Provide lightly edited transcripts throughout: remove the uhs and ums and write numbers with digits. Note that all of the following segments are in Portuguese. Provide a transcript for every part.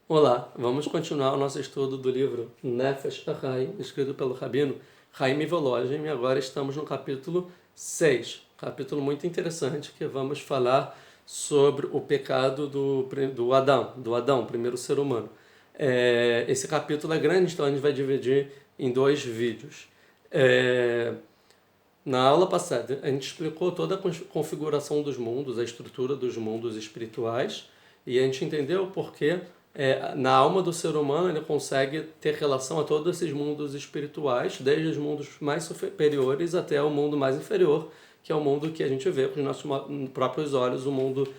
Olá, vamos continuar o nosso estudo do livro Nefesh HaChaim, escrito pelo Rabino Chaim Volozhin, e agora estamos no capítulo 6, capítulo muito interessante, que vamos falar sobre o pecado do Adão, primeiro ser humano. Esse capítulo é grande, então a gente vai dividir em dois vídeos. Na aula passada, a gente explicou toda a configuração dos mundos, a estrutura dos mundos espirituais, e a gente entendeu o porquê na alma do ser humano ele consegue ter relação a todos esses mundos espirituais, desde os mundos mais superiores até o mundo mais inferior, que é o mundo que a gente vê com os nossos próprios olhos, o mundo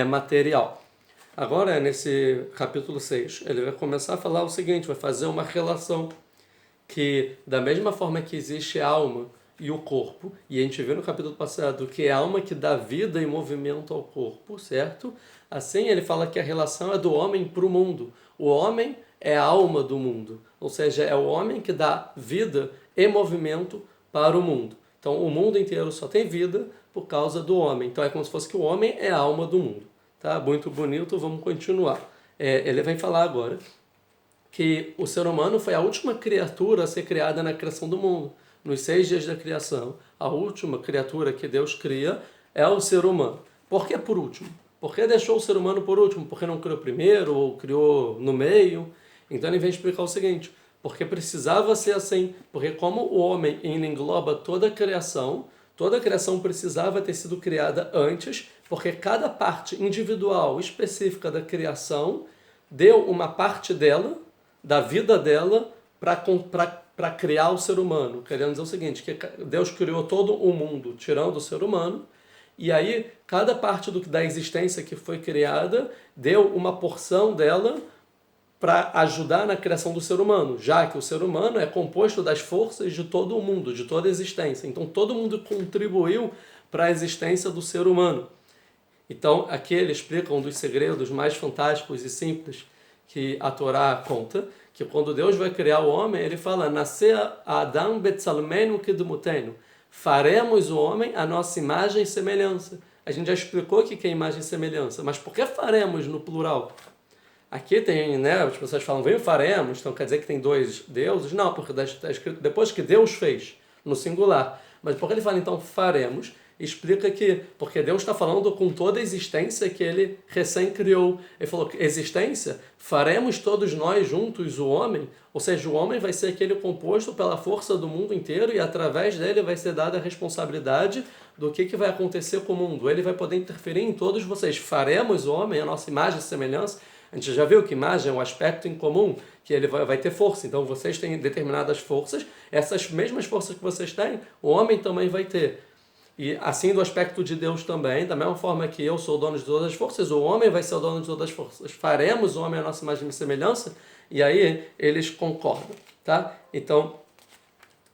material. Agora, nesse capítulo 6, ele vai começar a falar o seguinte, vai fazer uma relação que, da mesma forma que existe a alma e o corpo, e a gente viu no capítulo passado que é a alma que dá vida e movimento ao corpo, certo? Assim ele fala que a relação é do homem para o mundo. O homem é a alma do mundo, ou seja, é o homem que dá vida e movimento para o mundo. Então o mundo inteiro só tem vida por causa do homem. Então é como se fosse que o homem é a alma do mundo. Tá? Muito bonito, vamos continuar. Ele vai falar agora que o ser humano foi a última criatura a ser criada na criação do mundo. Nos 6 dias da criação, a última criatura que Deus cria é o ser humano. Por que por último? Por que deixou o ser humano por último? Porque não criou primeiro ou criou no meio? Então ele vem explicar o seguinte, porque precisava ser assim, porque como o homem engloba toda a criação precisava ter sido criada antes, porque cada parte individual específica da criação deu uma parte dela, da vida dela, para criar o ser humano. Querendo dizer o seguinte, que Deus criou todo o mundo, tirando o ser humano, e aí cada parte da existência que foi criada deu uma porção dela para ajudar na criação do ser humano, já que o ser humano é composto das forças de todo o mundo, de toda a existência. Então todo mundo contribuiu para a existência do ser humano. Então aqui ele explica um dos segredos mais fantásticos e simples que a Torá conta, que quando Deus vai criar o homem, ele fala, nascer Adam betzalmenu kedmutenu, faremos o homem a nossa imagem e semelhança. A gente já explicou o que é imagem e semelhança, mas por que faremos no plural? Aqui tem, né, as pessoas falam, vem faremos, então quer dizer que tem 2 deuses? Não, porque está escrito depois que Deus fez, no singular. Mas por que ele fala então faremos? Explica que, porque Deus está falando com toda a existência que ele recém criou. Ele falou que existência, faremos todos nós juntos o homem, ou seja, o homem vai ser aquele composto pela força do mundo inteiro e através dele vai ser dada a responsabilidade do que vai acontecer com o mundo. Ele vai poder interferir em todos vocês. Faremos o homem, a nossa imagem e semelhança. A gente já viu que imagem é um aspecto em comum, que ele vai ter força. Então vocês têm determinadas forças, essas mesmas forças que vocês têm, o homem também vai ter. E assim do aspecto de Deus também, da mesma forma que eu sou o dono de todas as forças, o homem vai ser o dono de todas as forças. Faremos o homem a nossa imagem e semelhança, e aí eles concordam, tá? Então,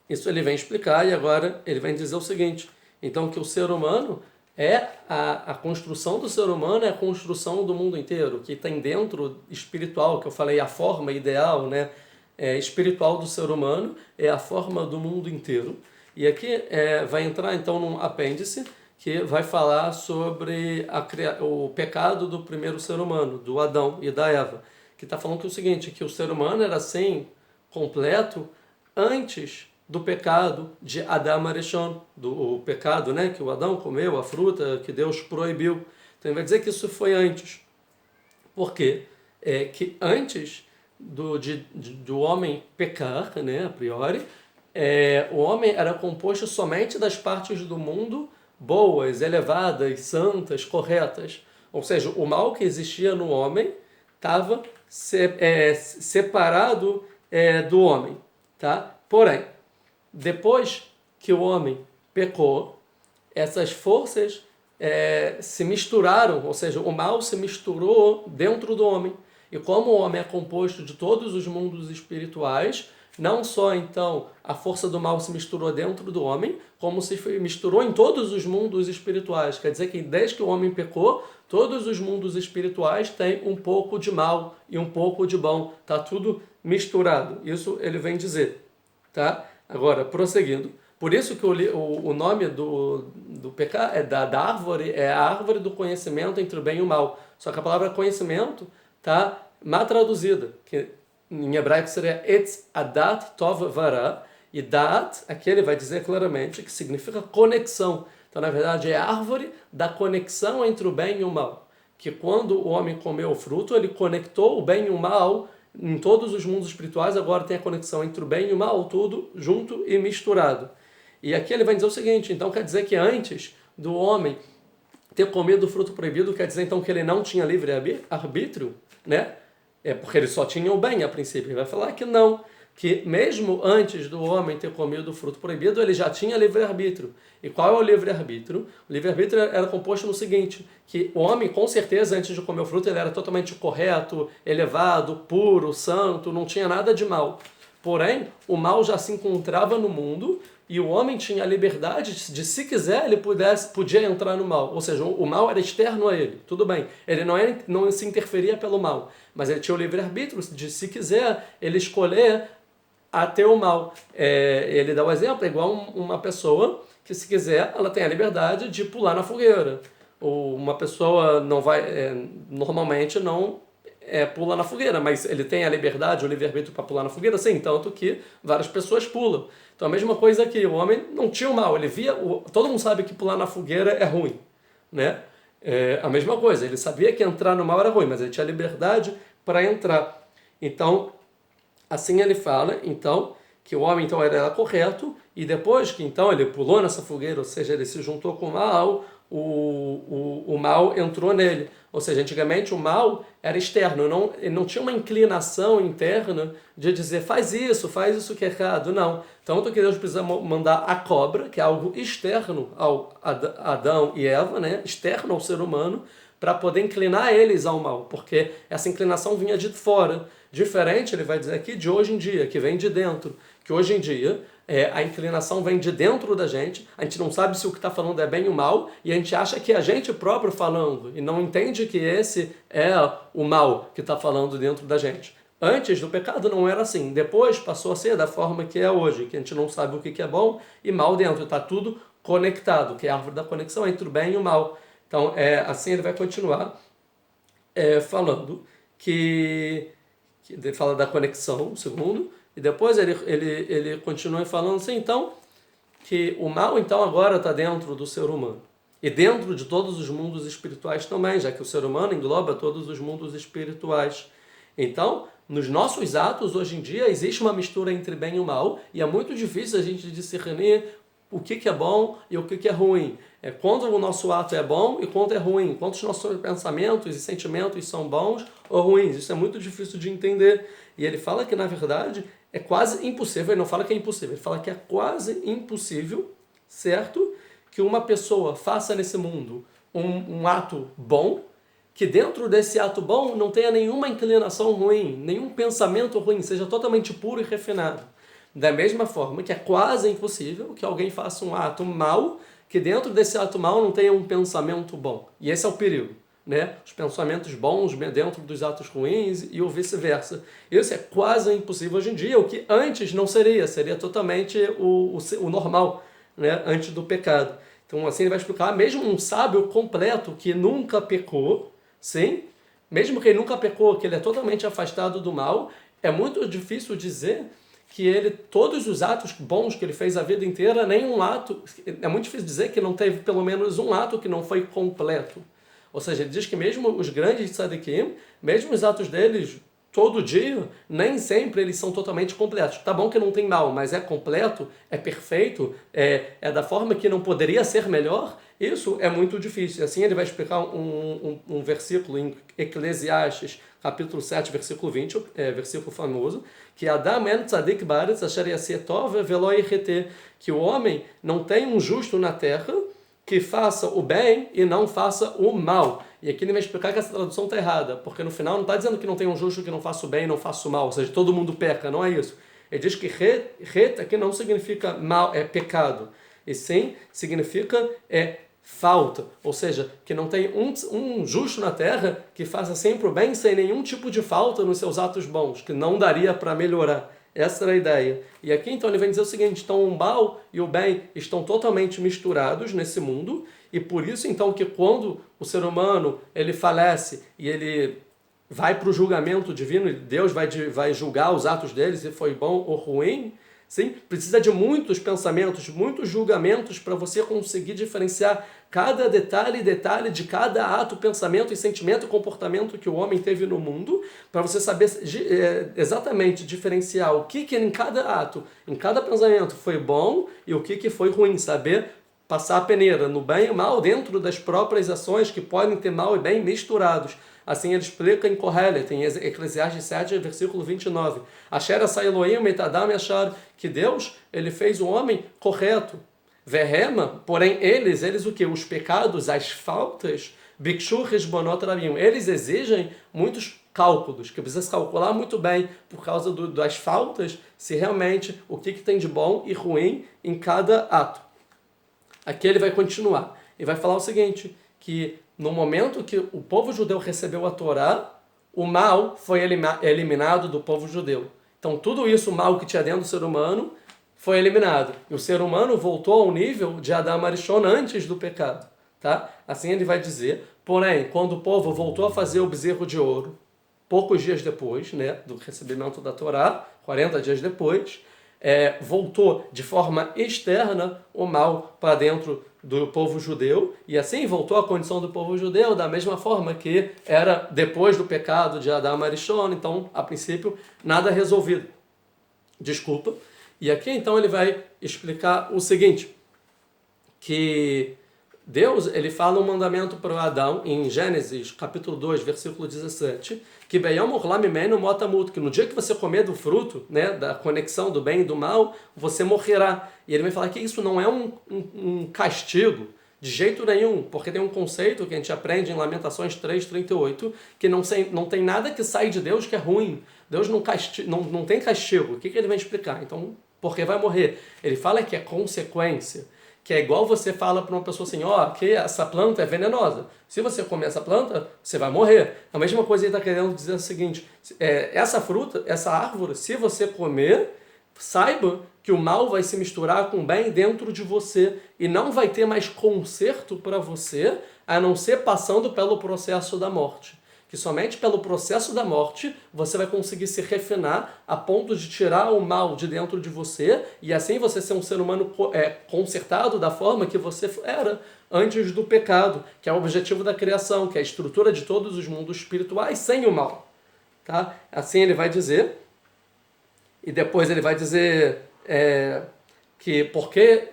isso ele vem explicar, e agora ele vem dizer o seguinte, então que o ser humano a construção do ser humano é a construção do mundo inteiro, que tem dentro espiritual, que eu falei, a forma ideal, né, espiritual do ser humano é a forma do mundo inteiro. E aqui vai entrar então num apêndice que vai falar sobre o pecado do primeiro ser humano, do Adão e da Eva, que está falando que é o seguinte, que o ser humano era assim, completo, antes do pecado de Adam Arishon, do pecado, né, que o Adão comeu, a fruta que Deus proibiu. Então ele vai dizer que isso foi antes. Por quê? Que antes do homem pecar, né, a priori, o homem era composto somente das partes do mundo boas, elevadas, santas, corretas. Ou seja, o mal que existia no homem estava separado do homem. Tá? Porém, depois que o homem pecou, essas forças se misturaram, ou seja, o mal se misturou dentro do homem. E como o homem é composto de todos os mundos espirituais, não só então a força do mal se misturou dentro do homem, como se misturou em todos os mundos espirituais. Quer dizer que desde que o homem pecou, todos os mundos espirituais têm um pouco de mal e um pouco de bom. Está tudo misturado. Isso ele vem dizer. Tá? Agora, prosseguindo. Por isso que o nome do pecado da árvore é a árvore do conhecimento entre o bem e o mal. Só que a palavra conhecimento está má traduzida, que em hebraico seria Etz Adat Tov Vara, e Dat, aqui ele vai dizer claramente que significa conexão. Então, na verdade, é a árvore da conexão entre o bem e o mal. Que quando o homem comeu o fruto, ele conectou o bem e o mal em todos os mundos espirituais, agora tem a conexão entre o bem e o mal, tudo junto e misturado. E aqui ele vai dizer o seguinte, então quer dizer que antes do homem ter comido o fruto proibido, quer dizer então que ele não tinha livre-arbítrio, né? É porque ele só tinha o bem a princípio. Ele vai falar que não, que mesmo antes do homem ter comido o fruto proibido, ele já tinha livre-arbítrio. E qual é o livre-arbítrio? O livre-arbítrio era composto no seguinte, que o homem, com certeza, antes de comer o fruto, ele era totalmente correto, elevado, puro, santo, não tinha nada de mal. Porém, o mal já se encontrava no mundo e o homem tinha a liberdade de, se quiser, ele podia entrar no mal. Ou seja, o mal era externo a ele, tudo bem. Ele não se interferia pelo mal, mas ele tinha o livre-arbítrio de, se quiser, ele escolher a ter o mal. Ele dá o exemplo, é igual uma pessoa que, se quiser, ela tem a liberdade de pular na fogueira. Ou uma pessoa não vai, normalmente não pula na fogueira, mas ele tem a liberdade, o livre-arbítrio para pular na fogueira, sim, tanto que várias pessoas pulam. Então a mesma coisa aqui, o homem não tinha o mal, ele via, todo mundo sabe que pular na fogueira é ruim, né? A mesma coisa, ele sabia que entrar no mal era ruim, mas ele tinha liberdade para entrar. Então, assim ele fala, então, que o homem então era correto, e depois que então ele pulou nessa fogueira, ou seja, ele se juntou com o mal, o mal entrou nele. Ou seja, antigamente o mal era externo, ele não tinha uma inclinação interna de dizer faz isso que é errado, não. Tanto que Deus precisa mandar a cobra, que é algo externo ao Adão e Eva, né? Externo ao ser humano, para poder inclinar eles ao mal, porque essa inclinação vinha de fora. Diferente, ele vai dizer aqui, de hoje em dia, que vem de dentro. Que hoje em dia a inclinação vem de dentro da gente, a gente não sabe se o que está falando é bem ou mal, e a gente acha que é a gente próprio falando, e não entende que esse é o mal que está falando dentro da gente. Antes do pecado não era assim, depois passou a ser da forma que é hoje, que a gente não sabe o que é bom e mal dentro, está tudo conectado, que é a árvore da conexão entre o bem e o mal. Então, assim ele vai continuar falando que ele fala da conexão, segundo, e depois ele continua falando assim, então, que o mal então agora está dentro do ser humano. E dentro de todos os mundos espirituais também, já que o ser humano engloba todos os mundos espirituais. Então, nos nossos atos, hoje em dia, existe uma mistura entre bem e o mal, e é muito difícil a gente discernir o que é bom e o que é ruim. Quando o nosso ato é bom e quando é ruim. Quando os nossos pensamentos e sentimentos são bons ou ruins. Isso é muito difícil de entender. E ele fala que, na verdade, é quase impossível. Ele não fala que é impossível. Ele fala que é quase impossível, certo? Que uma pessoa faça nesse mundo um ato bom, que dentro desse ato bom não tenha nenhuma inclinação ruim, nenhum pensamento ruim, seja totalmente puro e refinado. Da mesma forma que é quase impossível que alguém faça um ato mau, que dentro desse ato mau não tenha um pensamento bom. E esse é o perigo, né? Os pensamentos bons dentro dos atos ruins e o vice-versa. Isso é quase impossível hoje em dia, o que antes não seria totalmente o normal, né? Antes do pecado. Então assim ele vai explicar, mesmo um sábio completo que nunca pecou, sim, mesmo que ele nunca pecou, que ele é totalmente afastado do mal, é muito difícil dizer que todos os atos bons que ele fez a vida inteira, nenhum ato, é muito difícil dizer que não teve pelo menos um ato que não foi completo. Ou seja, ele diz que mesmo os grandes tzadikim, mesmo os atos deles todo dia, nem sempre eles são totalmente completos. Tá bom que não tem mal, mas é completo, é perfeito, é da forma que não poderia ser melhor, isso é muito difícil. Assim ele vai explicar um versículo em Eclesiastes, capítulo 7, versículo 20, versículo famoso, que Adam en tzadik baaretz asher yaseh tov velo yirete, que o homem não tem um justo na terra que faça o bem e não faça o mal. E aqui ele vai explicar que essa tradução está errada, porque no final não está dizendo que não tem um justo que não faça o bem e não faça o mal, ou seja, todo mundo peca, não é isso. Ele diz que ret aqui não significa mal, é pecado, e sim significa falta, ou seja, que não tem um justo na terra que faça sempre o bem sem nenhum tipo de falta nos seus atos bons, que não daria para melhorar. Essa era a ideia. E aqui então ele vem dizer o seguinte, então o mal e o bem estão totalmente misturados nesse mundo, e por isso então que quando o ser humano ele falece e ele vai para o julgamento divino e Deus vai julgar os atos deles, se foi bom ou ruim. Sim, precisa de muitos pensamentos, muitos julgamentos para você conseguir diferenciar cada detalhe de cada ato, pensamento e sentimento e comportamento que o homem teve no mundo, para você saber exatamente diferenciar o que em cada ato, em cada pensamento foi bom e o que foi ruim, saber passar a peneira no bem e mal dentro das próprias ações que podem ter mal e bem misturados. Assim ele explica em Kohelet, em Eclesiastes 7, versículo 29. Asher asa Elohim et Adam yashar, que Deus ele fez o homem correto. Verrema, porém eles o que? Os pecados, as faltas, bikshu resbonot rabim, eles exigem muitos cálculos, que precisa se calcular muito bem por causa das faltas, se realmente o que tem de bom e ruim em cada ato. Aqui ele vai continuar e vai falar o seguinte, que no momento que o povo judeu recebeu a Torá, o mal foi eliminado do povo judeu. Então tudo isso, o mal que tinha dentro do ser humano, foi eliminado. E o ser humano voltou ao nível de Adam Arishon antes do pecado. Tá? Assim ele vai dizer, porém, quando o povo voltou a fazer o bezerro de ouro, poucos dias depois, né, do recebimento da Torá, 40 dias depois, voltou de forma externa o mal para dentro do povo judeu, e assim voltou a condição do povo judeu da mesma forma que era depois do pecado de Adam Arishon. Então, a princípio, nada resolvido. Desculpa. E aqui, então, ele vai explicar o seguinte, que Deus ele fala um mandamento para Adão em Gênesis, capítulo 2, versículo 17, que que no dia que você comer do fruto, né, da conexão do bem e do mal, você morrerá. E ele vai falar que isso não é um castigo, de jeito nenhum, porque tem um conceito que a gente aprende em Lamentações 3:38, que não tem nada que sai de Deus que é ruim. Deus não tem castigo. O que ele vai explicar? Então, porque vai morrer? Ele fala que é consequência. Que é igual você fala para uma pessoa assim, que essa planta é venenosa. Se você comer essa planta, você vai morrer. A mesma coisa ele está querendo dizer o seguinte, essa fruta, essa árvore, se você comer, saiba que o mal vai se misturar com o bem dentro de você e não vai ter mais conserto para você, a não ser passando pelo processo da morte. Que somente pelo processo da morte você vai conseguir se refinar a ponto de tirar o mal de dentro de você e assim você ser um ser humano consertado da forma que você era antes do pecado, que é o objetivo da criação, que é a estrutura de todos os mundos espirituais sem o mal. Tá? Assim ele vai dizer, e depois ele vai dizer que porque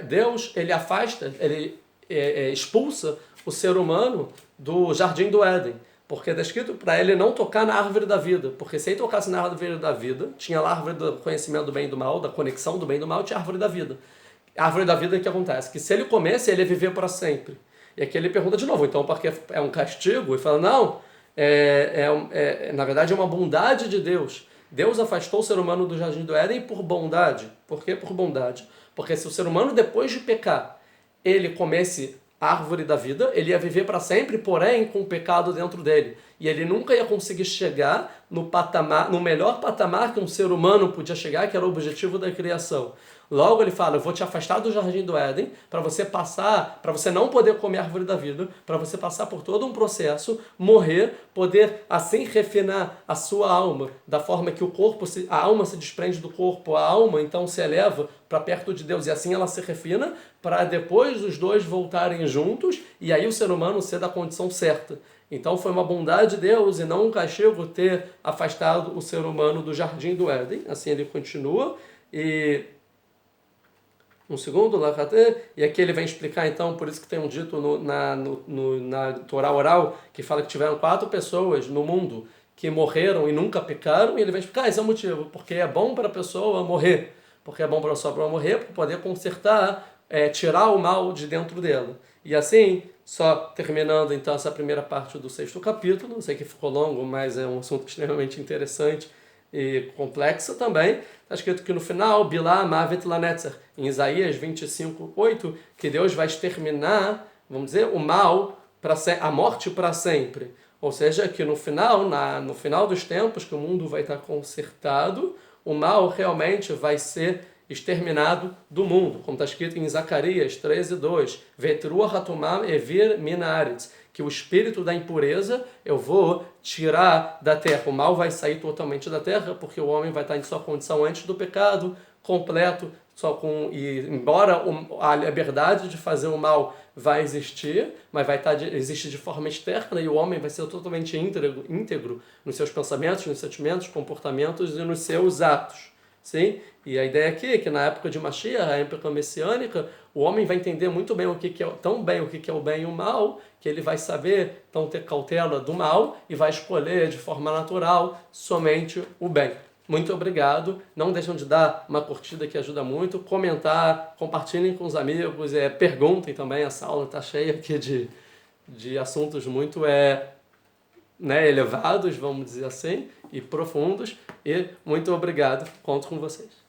Deus ele afasta, ele expulsa o ser humano do jardim do Éden. Porque está escrito para ele não tocar na árvore da vida. Porque se ele tocasse na árvore da vida, tinha lá a árvore do conhecimento do bem e do mal, da conexão do bem e do mal, tinha a árvore da vida. A árvore da vida, o que acontece? Que se ele comesse, ele ia viver para sempre. E aqui ele pergunta de novo, então porque é um castigo? E fala, não, na verdade é uma bondade de Deus. Deus afastou o ser humano do jardim do Éden por bondade. Por que por bondade? Porque se o ser humano, depois de pecar, ele comesse árvore da vida, ele ia viver para sempre, porém com o pecado dentro dele. E ele nunca ia conseguir chegar no melhor patamar que um ser humano podia chegar, que era o objetivo da criação. Logo ele fala, eu vou te afastar do jardim do Éden para você não poder comer a árvore da vida, para você passar por todo um processo, morrer, poder assim refinar a sua alma, da forma que a alma se desprende do corpo, a alma então se eleva para perto de Deus e assim ela se refina, para depois os dois voltarem juntos e aí o ser humano ser da condição certa. Então foi uma bondade de Deus e não um castigo ter afastado o ser humano do jardim do Éden. Assim ele continua e um segundo, e aqui ele vem explicar então, por isso que tem um dito na Torá oral, que fala que tiveram 4 pessoas no mundo que morreram e nunca pecaram, e ele vai explicar, esse é o motivo, porque é bom para a pessoa morrer, porque é bom para a pessoa morrer, para poder consertar, tirar o mal de dentro dela. E assim, só terminando então essa primeira parte do 6º capítulo, sei que ficou longo, mas é um assunto extremamente interessante e complexo também. Está escrito que no final, Bilá Mavet Lanetzer, em Isaías 25:8, que Deus vai exterminar, vamos dizer, o mal, a morte para sempre. Ou seja, que no final dos tempos, que o mundo vai estar consertado, o mal realmente vai ser exterminado do mundo, como está escrito em Zacarias 13:2, Vetrua Hatumam Evir Minaretz, que o espírito da impureza eu vou tirar da terra. O mal vai sair totalmente da terra, porque o homem vai estar em sua condição antes do pecado, completo, e embora a liberdade de fazer o mal vai existir, mas vai existir de forma externa, e o homem vai ser totalmente íntegro nos seus pensamentos, nos sentimentos, comportamentos e nos seus atos. Sim? E a ideia aqui é que na época de Mashiach, a época messiânica, o homem vai entender muito bem tão bem o que é o bem e o mal, que ele vai saber então ter cautela do mal e vai escolher de forma natural somente o bem. Muito obrigado. Não deixem de dar uma curtida que ajuda muito, comentar, compartilhem com os amigos, perguntem também. Essa aula está cheia aqui de assuntos muito elevados, vamos dizer assim, e profundos. E muito obrigado. Conto com vocês.